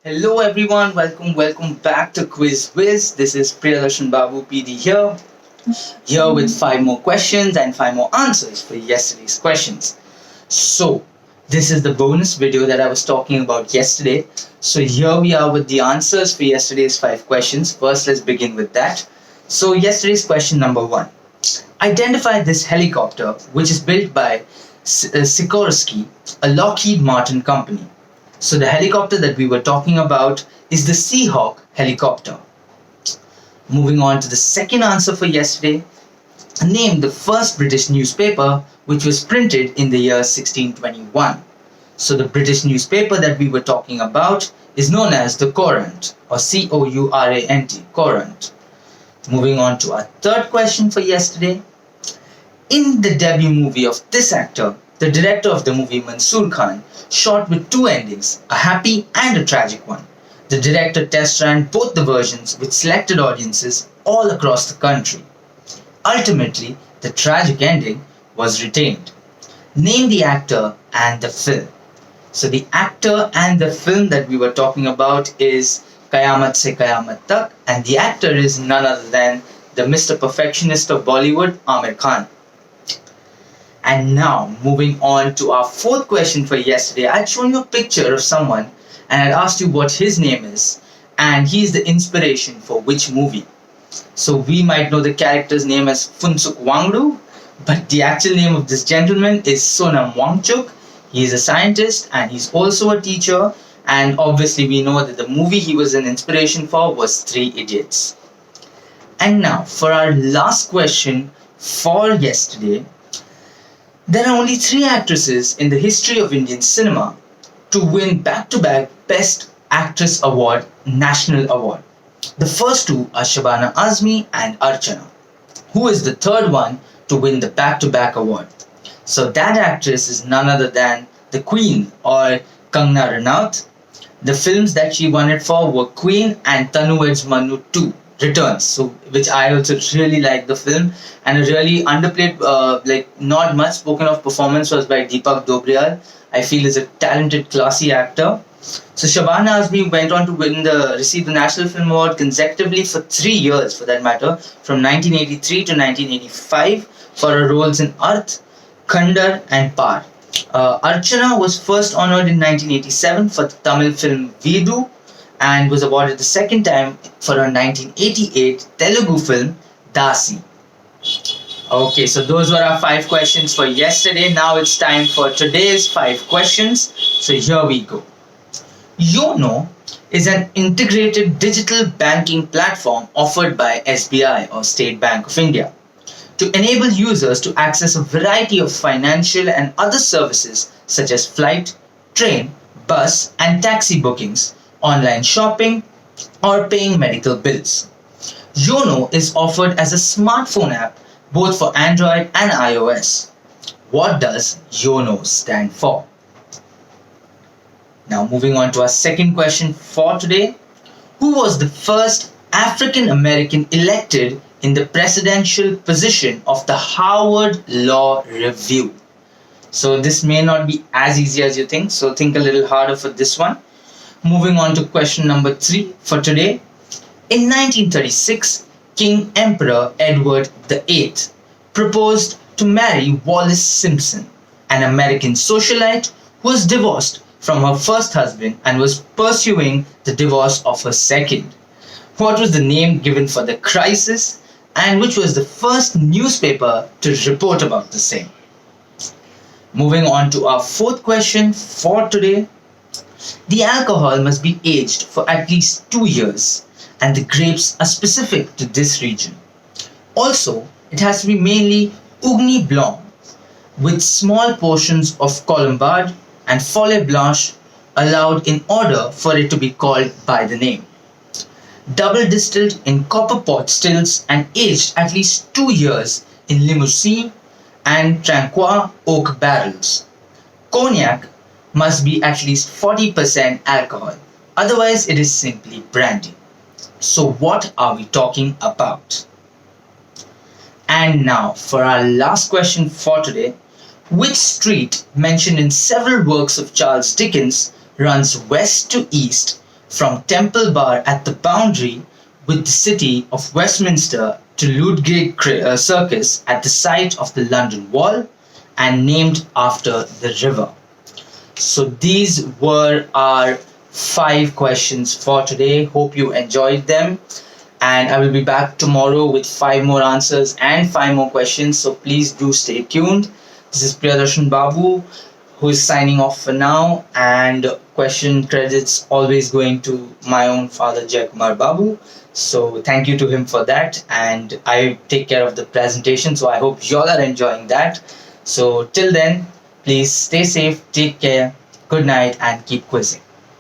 Hello everyone, welcome back to Whiz. This is Priyadarsan Babu PD here with five more questions and five more answers for yesterday's questions. So, this is the bonus video that I was talking about yesterday. So, here we are with the answers for yesterday's five questions. First, let's begin with that. So, yesterday's question number one. Identify this helicopter, which is built by Sikorsky, a Lockheed Martin company. So the helicopter that we were talking about is the Seahawk helicopter. Moving on to the second answer for yesterday. Name the first British newspaper which was printed in the year 1621. So the British newspaper that we were talking about is known as the Courant or Courant, Courant. Moving on to our third question for yesterday. In the debut movie of this actor, the director of the movie Mansoor Khan shot with two endings, a happy and a tragic one. The director test ran both the versions with selected audiences all across the country. Ultimately, the tragic ending was retained. Name the actor and the film. So the actor and the film that we were talking about is Qayamat Se Qayamat Tak, and the actor is none other than the Mr. Perfectionist of Bollywood, Amir Khan. And now, moving on to our fourth question for yesterday, I'd shown you a picture of someone and I'd asked you what his name is, and he's the inspiration for which movie. So we might know the character's name as Funsuk Wangdu, but the actual name of this gentleman is Sonam Wangchuk. He's a scientist and he's also a teacher, and obviously we know that the movie he was an inspiration for was Three Idiots. And now, for our last question for yesterday, there are only three actresses in the history of Indian cinema to win back-to-back Best Actress Award, National Award. The first two are Shabana Azmi and Archana. Who is the third one to win the back-to-back award? So that actress is none other than the Queen or Kangana Ranaut. The films that she won it for were Queen and Tanu Ed's Manu 2. Returns, so which I also really like the film, and a really underplayed, not much spoken of performance was by Deepak Dobriyal. I feel is a talented, classy actor. So Shabana Azmi went on to receive the National Film Award consecutively for 3 years, for that matter, from 1983 to 1985 for her roles in Arth, Khandar, and Par. Archana was first honored in 1987 for the Tamil film Veedu, and was awarded the second time for her 1988 Telugu film Dasi. Okay, so those were our five questions for yesterday. Now it's time for today's five questions. So here we go. YONO is an integrated digital banking platform offered by SBI or State Bank of India to enable users to access a variety of financial and other services such as flight, train, bus, and taxi bookings, online shopping, or paying medical bills. YONO is offered as a smartphone app both for Android and iOS. What does YONO stand for? Now moving on to our second question for today. Who was the first African American elected in the presidential position of the Harvard Law Review? So this may not be as easy as you think, so think a little harder for this one. Moving on to question number 3 for today. In 1936, King Emperor Edward VIII proposed to marry Wallis Simpson, an American socialite who was divorced from her first husband and was pursuing the divorce of her second. What was the name given for the crisis, and which was the first newspaper to report about the same? Moving on to our fourth question for today. The alcohol must be aged for at least 2 years, and the grapes are specific to this region. Also, it has to be mainly Ugni Blanc, with small portions of Colombard and Folle Blanche allowed in order for it to be called by the name. Double distilled in copper pot stills and aged at least 2 years in Limousin and Tranquois oak barrels. Cognac must be at least 40% alcohol, otherwise it is simply brandy. So what are we talking about? And now for our last question for today. Which street mentioned in several works of Charles Dickens runs west to east from Temple Bar at the boundary with the city of Westminster to Ludgate Circus at the site of the London Wall and named after the river. So these were our 5 questions for today. Hope you enjoyed them. And I will be back tomorrow with 5 more answers and 5 more questions. So please do stay tuned. This is Priyadarshan Babu who is signing off for now. And question credits always going to my own father, Jaikumar Babu. So thank you to him for that. And I take care of the presentation. So I hope you all are enjoying that. So till then, please stay safe, take care, good night, and keep quizzing.